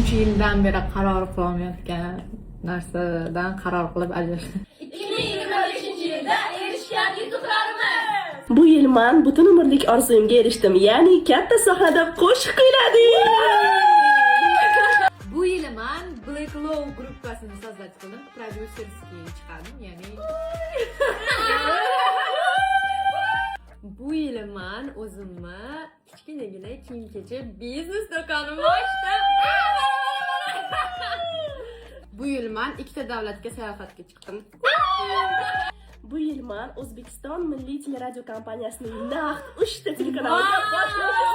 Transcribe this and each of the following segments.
shuncha yildan beri qaror qilolmayotgan narsadan qaror qilib ajrashdim. 2025-yilda erishgan yutuqlarimiz. Bu yil men butun umrlik orzuyimga erishdim, ya'ni katta sahnada qo'shiq kuyladim. Bu yil men Black Low gruppasini so'zlab qildim, prodyuserskiy chiqardim, ya'ni bu yil men o'zimni kichkinagina kiyim-kechak biznes do'konimni ochdim. Bu yil men ikkita davlatga sayohatga chiqdim. Bu yil men O'zbekiston Milliy teleradio kompaniyasining naqd 3 ta telekanaliga boshlovchi.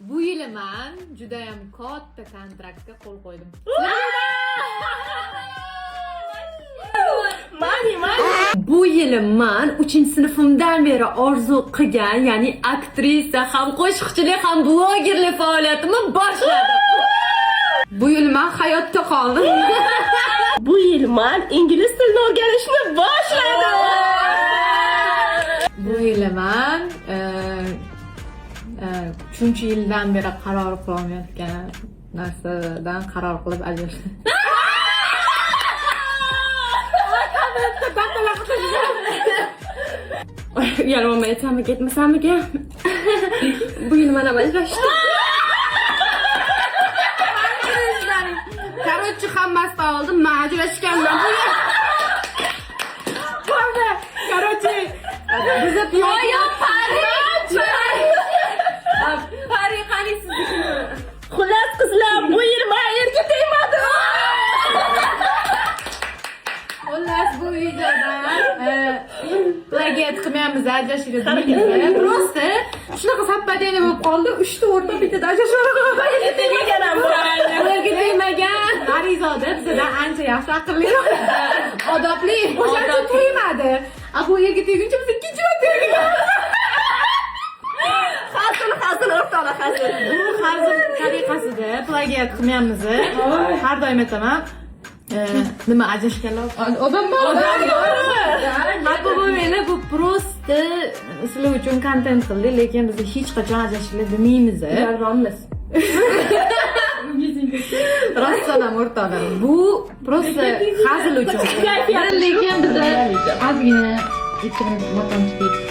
Bu yil men juda ham katta kontraktga qo'l qo'ydim. Bu yil men 3-sinfimdan beri orzu qilgan, ya'ni aktrisa, ham qo'shiqchilik, ham blogerlik faoliyatimni boshladim. Bu yil men hayotda qoldim. Bu yil men ingliz tilini o'rganishni boshladim. Bu yil men 3 yildan beri qaror qilolmayotgan narsadan qaror qilib ajrashdim. Uyalmamay aytsammi, ketmasammiga? Bu yil mana ajrashdim. Короче, hammasi oldim, men ajrashganman. Bo'ldi. Короче, biza piyoda Pari qani sizniki. Xullas qizlar, bu yil men erga tegmadim. Xullas bu videoda plagiat qilmaymiz, ajrashishimiz bilmaymiz. Просто shunaqa sappadiyani bo'lib qoldi. 3 ta o'rta bitada ajrashishlar Tegmagan ham bo'ladi. ularga tegmagan. Arizoda bizdan ancha yaxshi aqlliroq, odobli, o'shancha tegmadi. Bu yerga teguncha biz ikkinchi marta tegdik. Hazil o'rtoqlar, hazil. Bu hazil tariqasida plagiat qilmaymiz. Har doim aytaman. Nima ajrashganlar? Odam bor. Bu meni bu prosta sizlar uchun kontent qildik, lekin biz hech qachon ajrashishni bilmaymiz. Yolg'onmiz. Rostdan o'rtoqlar. Bu prosta hazil uchun. Lekin biz ozgina ikkimiz motam chiqdik.